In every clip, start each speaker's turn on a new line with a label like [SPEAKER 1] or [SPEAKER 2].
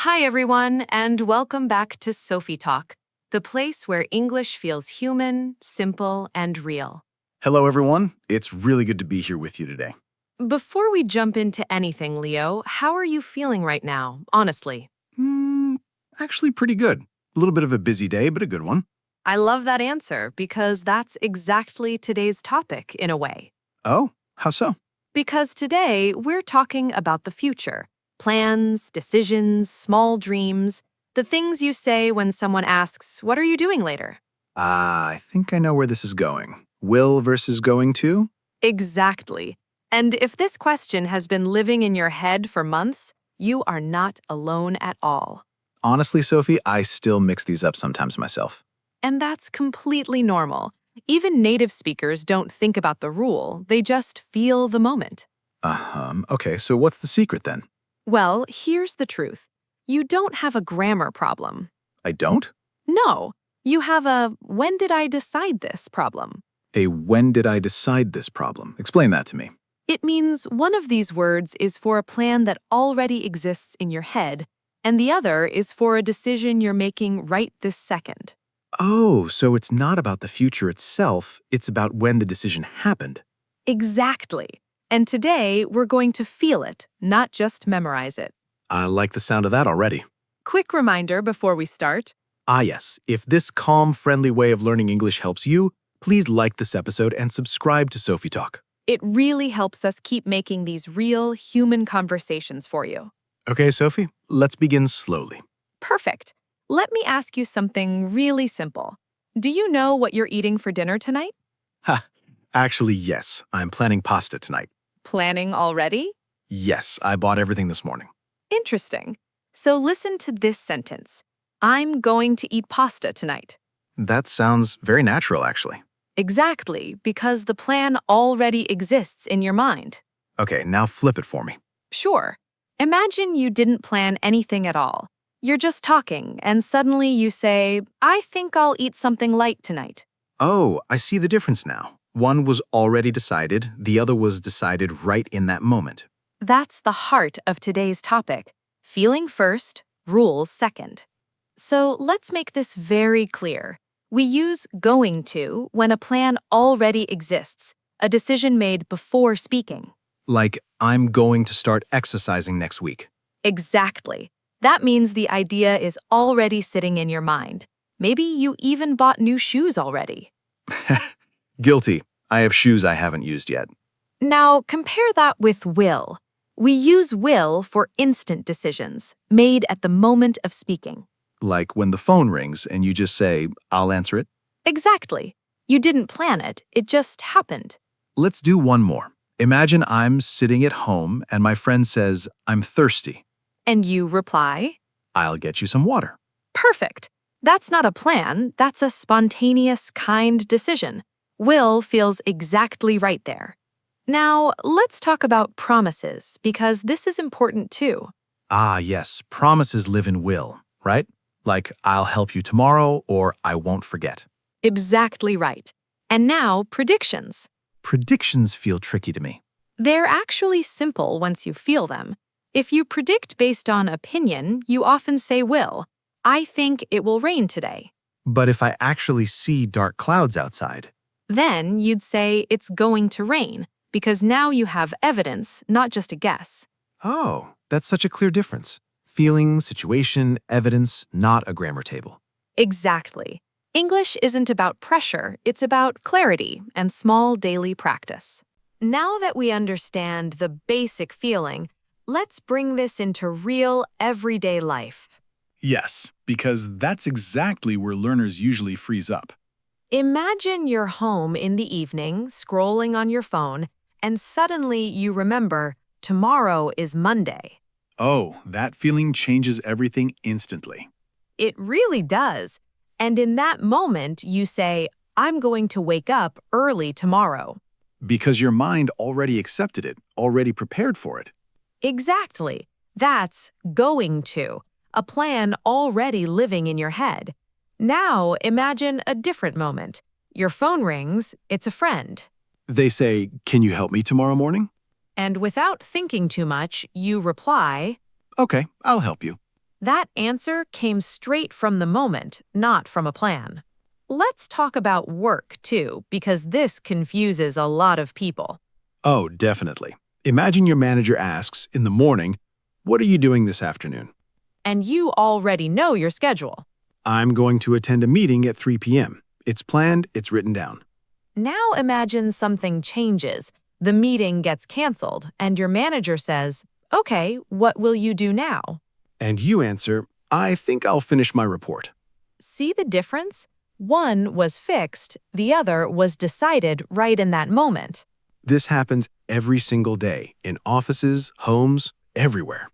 [SPEAKER 1] Hi, everyone, and welcome back to SophieTalk, the place where English feels human, simple, and real.
[SPEAKER 2] Hello, everyone. It's really good to be here with you today.
[SPEAKER 1] Before we jump into anything, Leo, how are you feeling right now, honestly?
[SPEAKER 2] Hmm, actually pretty good. A little bit of a busy day, but a good one.
[SPEAKER 1] I love that answer because that's exactly today's topic, in a way.
[SPEAKER 2] Oh, how so?
[SPEAKER 1] Because today, we're talking about the future. Plans, decisions, small dreams, the things you say when someone asks, "What are you doing later?"
[SPEAKER 2] I think I know where this is going. Will versus going to?
[SPEAKER 1] Exactly. And if this question has been living in your head for months, you are not alone at all.
[SPEAKER 2] Honestly, Sophie, I still mix these up sometimes myself.
[SPEAKER 1] And that's completely normal. Even native speakers don't think about the rule, they just feel the moment.
[SPEAKER 2] Okay, so what's the secret then?
[SPEAKER 1] Well, here's the truth. You don't have a grammar problem.
[SPEAKER 2] I don't?
[SPEAKER 1] No, you have a "when did I decide this" problem.
[SPEAKER 2] A when did I decide this problem? Explain that to me.
[SPEAKER 1] It means one of these words is for a plan that already exists in your head, and the other is for a decision you're making right this second.
[SPEAKER 2] Oh, so it's not about the future itself, it's about when the decision happened.
[SPEAKER 1] Exactly. And today, we're going to feel it, not just memorize it.
[SPEAKER 2] I like the sound of that already.
[SPEAKER 1] Quick reminder before we start.
[SPEAKER 2] Ah, yes. If this calm, friendly way of learning English helps you, please like this episode and subscribe to SophieTalk.
[SPEAKER 1] It really helps us keep making these real, human conversations for you.
[SPEAKER 2] Okay, Sophie, let's begin slowly.
[SPEAKER 1] Perfect. Let me ask you something really simple. Do you know what you're eating for dinner tonight?
[SPEAKER 2] Ha! Actually, yes. I'm planning pasta tonight.
[SPEAKER 1] Planning already?
[SPEAKER 2] Yes, I bought everything this morning.
[SPEAKER 1] Interesting. So listen to this sentence. I'm going to eat pasta tonight.
[SPEAKER 2] That sounds very natural, actually.
[SPEAKER 1] Exactly, because the plan already exists in your mind.
[SPEAKER 2] Okay, now flip it for me.
[SPEAKER 1] Sure. Imagine you didn't plan anything at all. You're just talking, and suddenly you say, "I think I'll eat something light tonight."
[SPEAKER 2] Oh, I see the difference now. One was already decided, the other was decided right in that moment.
[SPEAKER 1] That's the heart of today's topic. Feeling first, rules second. So let's make this very clear. We use going to when a plan already exists, a decision made before speaking.
[SPEAKER 2] Like, I'm going to start exercising next week.
[SPEAKER 1] Exactly. That means the idea is already sitting in your mind. Maybe you even bought new shoes already.
[SPEAKER 2] Guilty. I have shoes I haven't used yet.
[SPEAKER 1] Now, compare that with will. We use will for instant decisions, made at the moment of speaking.
[SPEAKER 2] Like when the phone rings and you just say, I'll answer it.
[SPEAKER 1] Exactly. You didn't plan it, it just happened.
[SPEAKER 2] Let's do one more. Imagine I'm sitting at home and my friend says, I'm thirsty.
[SPEAKER 1] And you reply,
[SPEAKER 2] I'll get you some water.
[SPEAKER 1] "Perfect." That's not a plan, that's a spontaneous, kind decision. Will feels exactly right there. Now, let's talk about promises, because this is important too.
[SPEAKER 2] Ah, yes, promises live in will, right? Like, I'll help you tomorrow or I won't forget.
[SPEAKER 1] Exactly right. And now, predictions.
[SPEAKER 2] Predictions feel tricky to me.
[SPEAKER 1] They're actually simple once you feel them. If you predict based on opinion, you often say will. I think it will rain today.
[SPEAKER 2] But if I actually see dark clouds outside,
[SPEAKER 1] Then you'd say it's going to rain, because now you have evidence, not just a guess.
[SPEAKER 2] oh, that's such a clear difference. Feeling, situation, evidence, not a grammar table.
[SPEAKER 1] Exactly. English isn't about pressure, it's about clarity and small daily practice. Now that we understand the basic feeling, let's bring this into real, everyday life.
[SPEAKER 3] Yes, because that's exactly where learners usually freeze up.
[SPEAKER 1] Imagine you're home in the evening, scrolling on your phone, and suddenly you remember tomorrow is Monday.
[SPEAKER 3] Oh, that feeling changes everything instantly.
[SPEAKER 1] It really does. And in that moment, you say, "I'm going to wake up early tomorrow."
[SPEAKER 3] Because your mind already accepted it, already prepared for it.
[SPEAKER 1] Exactly. That's going to, a plan already living in your head. Now imagine a different moment. Your phone rings, it's a friend.
[SPEAKER 3] They say, can you help me tomorrow morning?
[SPEAKER 1] And without thinking too much, you reply,
[SPEAKER 3] Okay, I'll help you.
[SPEAKER 1] That answer came straight from the moment, not from a plan. Let's talk about work, too, because this confuses a lot of people.
[SPEAKER 2] Oh, definitely. Imagine your manager asks in the morning, "What are you doing this afternoon?"
[SPEAKER 1] And you already know your schedule.
[SPEAKER 2] "I'm going to attend a meeting at 3 p.m. It's planned, it's written down."
[SPEAKER 1] Now imagine something changes, the meeting gets canceled, and your manager says, "Okay, what will you do now?"
[SPEAKER 2] And you answer, "I think I'll finish my report."
[SPEAKER 1] See the difference? One was fixed, the other was decided right in that moment.
[SPEAKER 2] This happens every single day, in offices, homes, everywhere.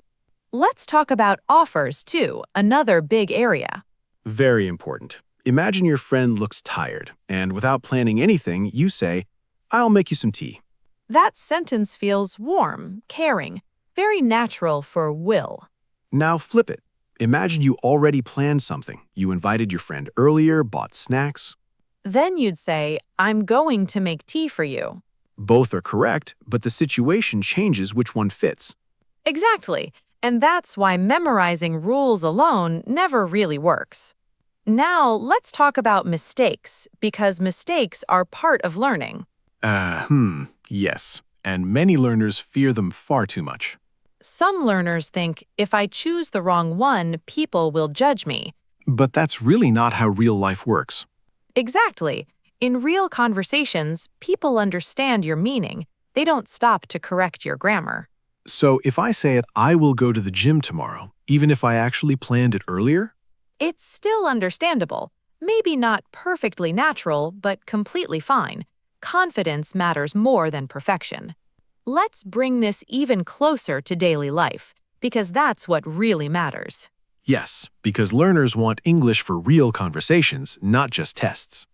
[SPEAKER 1] Let's talk about offers, too, another big area.
[SPEAKER 2] Very important. Imagine your friend looks tired, and without planning anything, you say, "I'll make you some tea."
[SPEAKER 1] That sentence feels warm, caring, very natural for will.
[SPEAKER 2] Now flip it. Imagine you already planned something. You invited your friend earlier, bought snacks.
[SPEAKER 1] Then you'd say, "I'm going to make tea for you."
[SPEAKER 2] Both are correct, but the situation changes which one fits.
[SPEAKER 1] Exactly, and that's why memorizing rules alone never really works. Now, let's talk about mistakes, because mistakes are part of learning.
[SPEAKER 2] Yes. And many learners fear them far too much.
[SPEAKER 1] Some learners think, if I choose the wrong one, people will judge me.
[SPEAKER 2] But that's really not how real life works.
[SPEAKER 1] Exactly. In real conversations, people understand your meaning. They don't stop to correct your grammar.
[SPEAKER 2] So if I say I will go to the gym tomorrow, even if I actually planned it earlier?
[SPEAKER 1] It's still understandable. Maybe not perfectly natural, but completely fine. Confidence matters more than perfection. Let's bring this even closer to daily life, because that's what really matters.
[SPEAKER 2] Yes, because learners want English for real conversations, not just tests.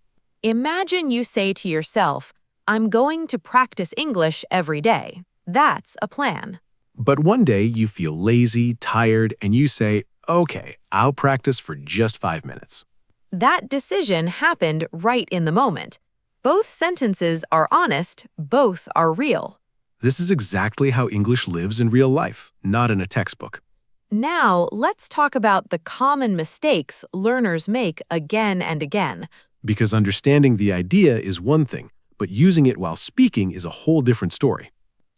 [SPEAKER 1] Imagine you say to yourself, "I'm going to practice English every day." That's a plan.
[SPEAKER 2] But one day you feel lazy, tired, and you say, "Okay, I'll practice for just 5 minutes."
[SPEAKER 1] That decision happened right in the moment. Both sentences are honest, both are real.
[SPEAKER 2] This is exactly how English lives in real life, not in a textbook.
[SPEAKER 1] Now, let's talk about the common mistakes learners make again and again.
[SPEAKER 2] Because understanding the idea is one thing, but using it while speaking is a whole different story.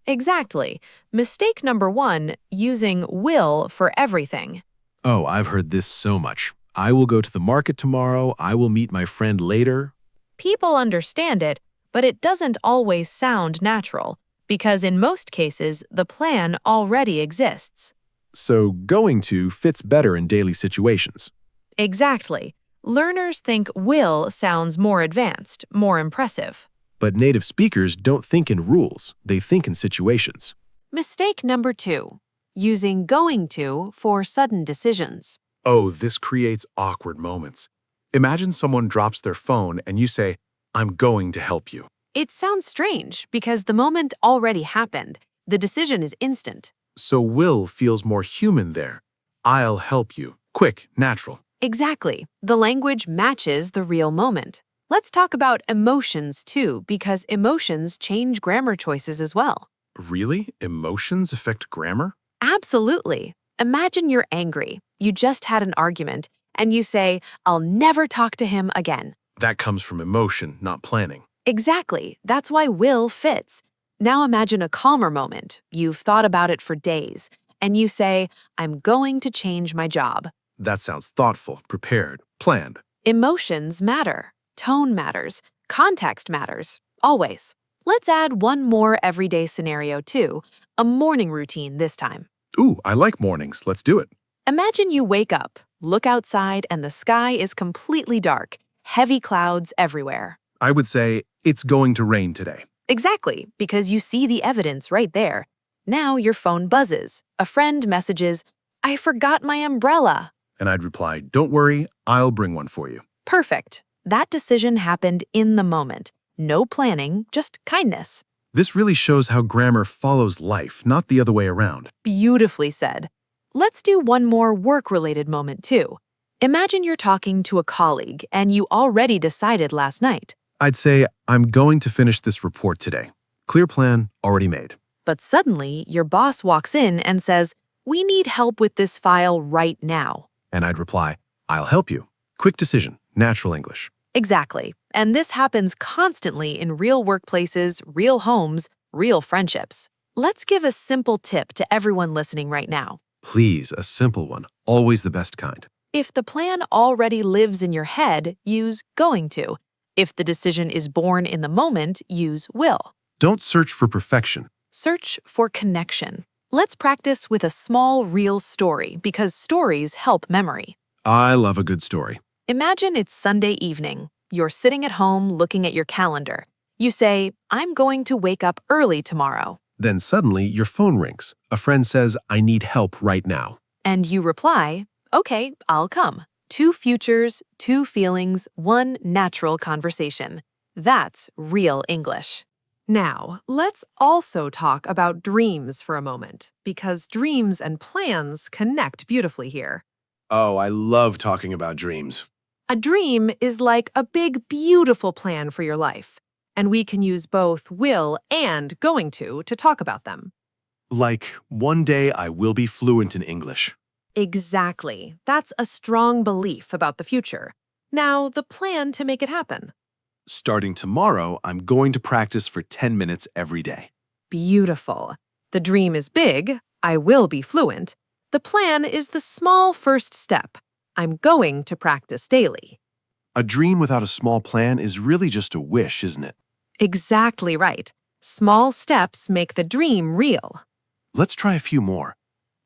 [SPEAKER 1] Exactly. Mistake number 1, using will for everything.
[SPEAKER 2] Oh, I've heard this so much. I will go to the market tomorrow. I will meet my friend later.
[SPEAKER 1] People understand it, but it doesn't always sound natural, because in most cases, the plan already exists.
[SPEAKER 2] So going to fits better in daily situations.
[SPEAKER 1] Exactly. Learners think will sounds more advanced, more impressive.
[SPEAKER 2] But native speakers don't think in rules. They think in situations.
[SPEAKER 1] Mistake number 2, using going to for sudden decisions.
[SPEAKER 2] Oh, this creates awkward moments. Imagine someone drops their phone and you say, "I'm going to help you."
[SPEAKER 1] It sounds strange because the moment already happened. The decision is instant.
[SPEAKER 2] So will feels more human there. "I'll help you." Quick, natural.
[SPEAKER 1] Exactly. The language matches the real moment. Let's talk about emotions too, because emotions change grammar choices as well.
[SPEAKER 2] Really? Emotions affect grammar?
[SPEAKER 1] Absolutely. Imagine you're angry. You just had an argument, and you say, "I'll never talk to him again."
[SPEAKER 2] That comes from emotion, not planning.
[SPEAKER 1] Exactly. That's why will fits. Now imagine a calmer moment. You've thought about it for days, and you say, "I'm going to change my job."
[SPEAKER 2] That sounds thoughtful, prepared, planned.
[SPEAKER 1] Emotions matter. Tone matters. Context matters. Always. Let's add one more everyday scenario too, a morning routine this time.
[SPEAKER 2] Ooh, I like mornings. Let's do it.
[SPEAKER 1] Imagine you wake up, look outside, and the sky is completely dark, heavy clouds everywhere.
[SPEAKER 2] I would say, "It's going to rain today."
[SPEAKER 1] Exactly, because you see the evidence right there. Now your phone buzzes. A friend messages, "I forgot my umbrella."
[SPEAKER 2] And I'd reply, "Don't worry, I'll bring one for you."
[SPEAKER 1] Perfect. That decision happened in the moment. No planning, just kindness.
[SPEAKER 2] This really shows how grammar follows life, not the other way around.
[SPEAKER 1] Beautifully said. Let's do one more work-related moment too. Imagine you're talking to a colleague and you already decided last night.
[SPEAKER 2] I'd say, "I'm going to finish this report today." Clear plan, already made.
[SPEAKER 1] But suddenly, your boss walks in and says, we need help with this file right now.
[SPEAKER 2] And I'd reply, I'll help you. Quick decision, natural English.
[SPEAKER 1] Exactly. And this happens constantly in real workplaces, real homes, real friendships. Let's give a simple tip to everyone listening right now.
[SPEAKER 2] Please, a simple one, always the best kind.
[SPEAKER 1] If the plan already lives in your head, use going to. If the decision is born in the moment, use will.
[SPEAKER 2] Don't search for perfection.
[SPEAKER 1] Search for connection. Let's practice with a small, real story because stories help memory.
[SPEAKER 2] I love a good story.
[SPEAKER 1] Imagine it's Sunday evening. You're sitting at home looking at your calendar. You say, I'm going to wake up early tomorrow.
[SPEAKER 2] Then suddenly your phone rings. A friend says, I need help right now.
[SPEAKER 1] And you reply, okay, I'll come. 2 futures, 2 feelings, 1 natural conversation. That's real English. Now, let's also talk about dreams for a moment, because dreams and plans connect beautifully here.
[SPEAKER 2] Oh, I love talking about dreams.
[SPEAKER 1] A dream is like a big, beautiful plan for your life, and we can use both will and going to talk about them.
[SPEAKER 2] Like, one day I will be fluent in English.
[SPEAKER 1] Exactly. That's a strong belief about the future. Now, the plan to make it happen.
[SPEAKER 2] Starting tomorrow, I'm going to practice for 10 minutes every day.
[SPEAKER 1] Beautiful. The dream is big. I will be fluent. The plan is the small first step. I'm going to practice daily.
[SPEAKER 2] A dream without a small plan is really just a wish, isn't it?
[SPEAKER 1] Exactly right. Small steps make the dream real.
[SPEAKER 2] Let's try a few more.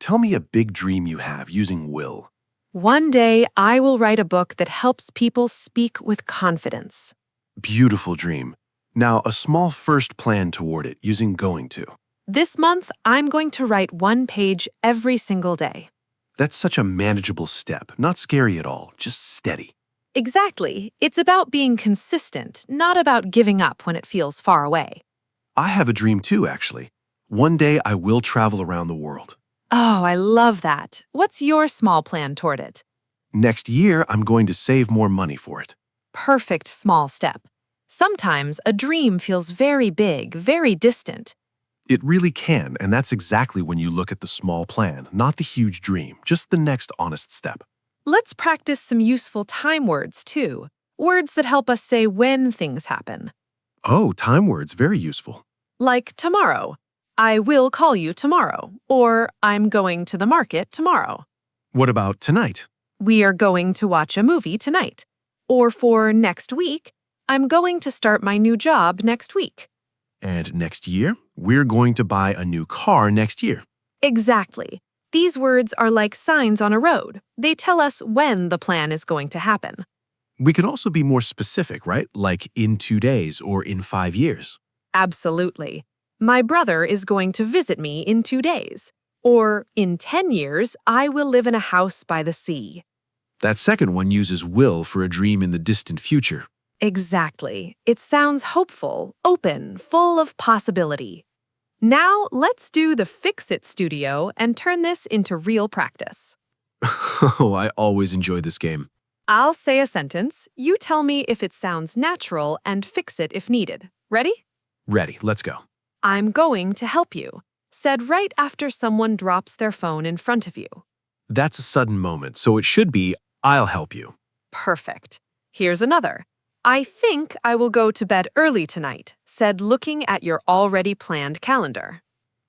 [SPEAKER 2] Tell me a big dream you have using will.
[SPEAKER 1] One day, I will write a book that helps people speak with confidence.
[SPEAKER 2] Beautiful dream. Now, a small first plan toward it using going to.
[SPEAKER 1] This month, I'm going to write 1 page every single day.
[SPEAKER 2] That's such a manageable step, not scary at all, just steady.
[SPEAKER 1] Exactly. It's about being consistent, not about giving up when it feels far away.
[SPEAKER 2] I have a dream too, actually. One day I will travel around the world.
[SPEAKER 1] Oh, I love that. What's your small plan toward it?
[SPEAKER 2] Next year, I'm going to save more money for it.
[SPEAKER 1] Perfect small step. Sometimes a dream feels very big, very distant.
[SPEAKER 2] It really can, and that's exactly when you look at the small plan, not the huge dream, just the next honest step.
[SPEAKER 1] Let's practice some useful time words, too. Words that help us say when things happen.
[SPEAKER 2] Oh, time words, very useful.
[SPEAKER 1] Like tomorrow. I will call you tomorrow. Or I'm going to the market tomorrow.
[SPEAKER 2] What about tonight?
[SPEAKER 1] We are going to watch a movie tonight. Or for next week, I'm going to start my new job next week.
[SPEAKER 2] And next year, we're going to buy a new car next year.
[SPEAKER 1] Exactly. These words are like signs on a road. They tell us when the plan is going to happen.
[SPEAKER 2] We can also be more specific, right? Like in 2 days or in 5 years.
[SPEAKER 1] Absolutely. My brother is going to visit me in 2 days. Or in 10 years, I will live in a house by the sea.
[SPEAKER 2] That second one uses will for a dream in the distant future.
[SPEAKER 1] Exactly. It sounds hopeful, open, full of possibility. Now, let's do the Fix-It Studio and turn this into real practice.
[SPEAKER 2] Oh, I always enjoy this game.
[SPEAKER 1] I'll say a sentence. You tell me if it sounds natural and fix it if needed. Ready?
[SPEAKER 2] Ready, let's go.
[SPEAKER 1] I'm going to help you. Said right after someone drops their phone in front of you.
[SPEAKER 2] That's a sudden moment, so it should be, I'll help you.
[SPEAKER 1] Perfect. Here's another. I think I will go to bed early tonight, said looking at your already planned calendar.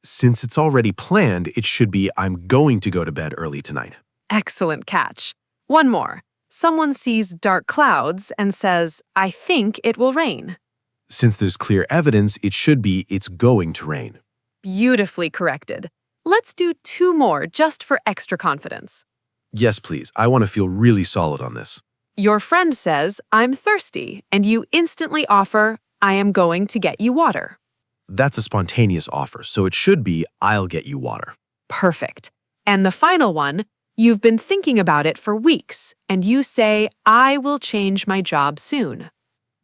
[SPEAKER 2] Since it's already planned, it should be, I'm going to go to bed early tonight.
[SPEAKER 1] Excellent catch. One more. Someone sees dark clouds and says, I think it will rain.
[SPEAKER 2] Since there's clear evidence, it should be, it's going to rain.
[SPEAKER 1] Beautifully corrected. Let's do 2 more just for extra confidence.
[SPEAKER 2] Yes, please. I want to feel really solid on this.
[SPEAKER 1] Your friend says, I'm thirsty, and you instantly offer, I am going to get you water.
[SPEAKER 2] That's a spontaneous offer, so it should be, I'll get you water.
[SPEAKER 1] Perfect. And the final one, you've been thinking about it for weeks, and you say, I will change my job soon.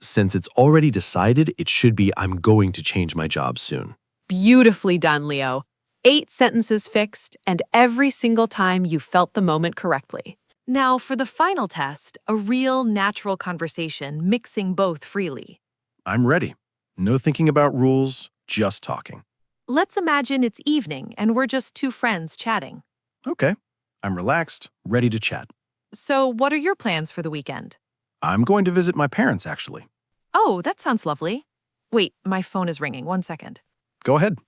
[SPEAKER 2] Since it's already decided, it should be, I'm going to change my job soon.
[SPEAKER 1] Beautifully done, Leo. 8 sentences fixed, and every single time you felt the moment correctly. Now for the final test, a real natural conversation mixing both freely.
[SPEAKER 2] I'm ready. No thinking about rules, just talking.
[SPEAKER 1] Let's imagine it's evening and we're just 2 friends chatting.
[SPEAKER 2] Okay. I'm relaxed, ready to chat.
[SPEAKER 1] So, what are your plans for the weekend?
[SPEAKER 2] I'm going to visit my parents, actually.
[SPEAKER 1] Oh, that sounds lovely. Wait, my phone is ringing. 1 second.
[SPEAKER 2] Go ahead.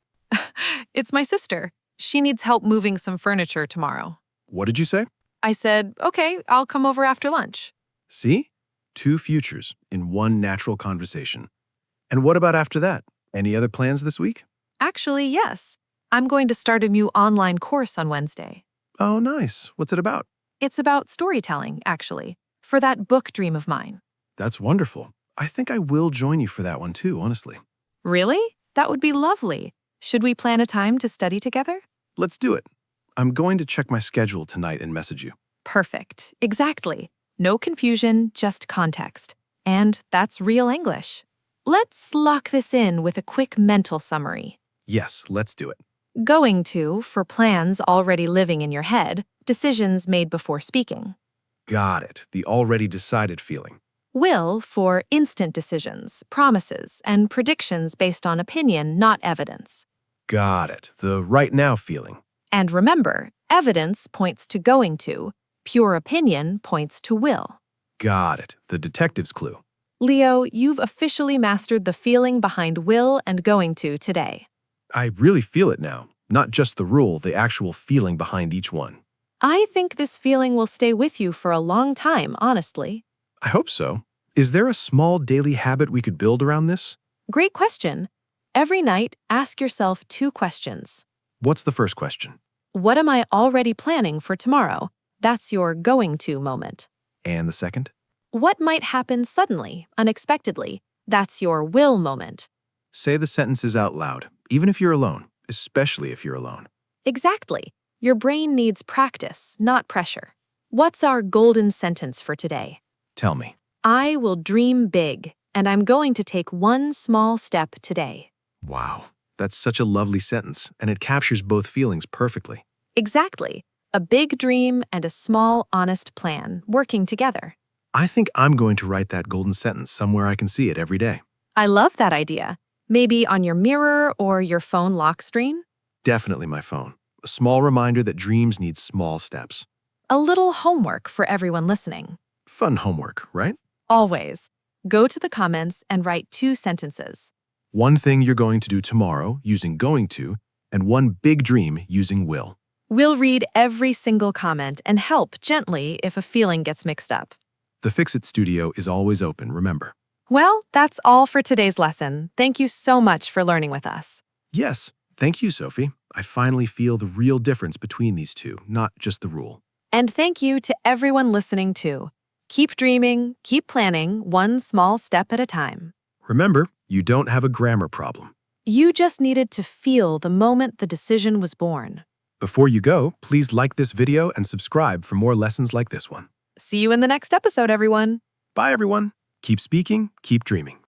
[SPEAKER 1] It's my sister. She needs help moving some furniture tomorrow.
[SPEAKER 2] What did you say?
[SPEAKER 1] I said, okay, I'll come over after lunch.
[SPEAKER 2] See? Two futures in one natural conversation. And what about after that? Any other plans this week?
[SPEAKER 1] Actually, yes. I'm going to start a new online course on Wednesday.
[SPEAKER 2] Oh, nice. What's it about?
[SPEAKER 1] It's about storytelling, actually, for that book dream of mine.
[SPEAKER 2] That's wonderful. I think I will join you for that one too, honestly.
[SPEAKER 1] Really? That would be lovely. Should we plan a time to study together?
[SPEAKER 2] Let's do it. I'm going to check my schedule tonight and message you.
[SPEAKER 1] Perfect. Exactly. No confusion, just context. And that's real English. Let's lock this in with a quick mental summary.
[SPEAKER 2] Yes, let's do it.
[SPEAKER 1] Going to for plans already living in your head, decisions made before speaking.
[SPEAKER 2] Got it. The already decided feeling.
[SPEAKER 1] Will for instant decisions, promises, and predictions based on opinion, not evidence.
[SPEAKER 2] Got it. The right now feeling.
[SPEAKER 1] And remember, evidence points to going to, pure opinion points to will.
[SPEAKER 2] Got it. The detective's clue.
[SPEAKER 1] Leo, you've officially mastered the feeling behind will and going to today.
[SPEAKER 2] I really feel it now. Not just the rule, the actual feeling behind each one.
[SPEAKER 1] I think this feeling will stay with you for a long time, honestly.
[SPEAKER 2] I hope so. Is there a small daily habit we could build around this?
[SPEAKER 1] Great question. Every night, ask yourself 2 questions.
[SPEAKER 2] What's the first question?
[SPEAKER 1] What am I already planning for tomorrow? That's your going to moment.
[SPEAKER 2] And the second?
[SPEAKER 1] What might happen suddenly, unexpectedly? That's your will moment.
[SPEAKER 2] Say the sentences out loud, even if you're alone, especially if you're alone.
[SPEAKER 1] Exactly. Your brain needs practice, not pressure. What's our golden sentence for today?
[SPEAKER 2] Tell me.
[SPEAKER 1] I will dream big, and I'm going to take one small step today.
[SPEAKER 2] Wow, that's such a lovely sentence, and it captures both feelings perfectly.
[SPEAKER 1] Exactly. A big dream and a small, honest plan working together.
[SPEAKER 2] I think I'm going to write that golden sentence somewhere I can see it every day.
[SPEAKER 1] I love that idea. Maybe on your mirror or your phone lock screen?
[SPEAKER 2] Definitely my phone. A small reminder that dreams need small steps.
[SPEAKER 1] A little homework for everyone listening.
[SPEAKER 2] Fun homework, right?
[SPEAKER 1] Always. Go to the comments and write 2 sentences.
[SPEAKER 2] One thing you're going to do tomorrow using going to, and one big dream using will.
[SPEAKER 1] We'll read every single comment and help gently if a feeling gets mixed up.
[SPEAKER 2] The Fix-It studio is always open, remember.
[SPEAKER 1] Well, that's all for today's lesson. Thank you so much for learning with us.
[SPEAKER 2] Yes, thank you, Sophie. I finally feel the real difference between these two, not just the rule.
[SPEAKER 1] And thank you to everyone listening too. Keep dreaming, keep planning, one small step at a time.
[SPEAKER 2] Remember, you don't have a grammar problem.
[SPEAKER 1] You just needed to feel the moment the decision was born.
[SPEAKER 2] Before you go, please like this video and subscribe for more lessons like this one.
[SPEAKER 1] See you in the next episode, everyone.
[SPEAKER 2] Bye, everyone. Keep speaking, keep dreaming.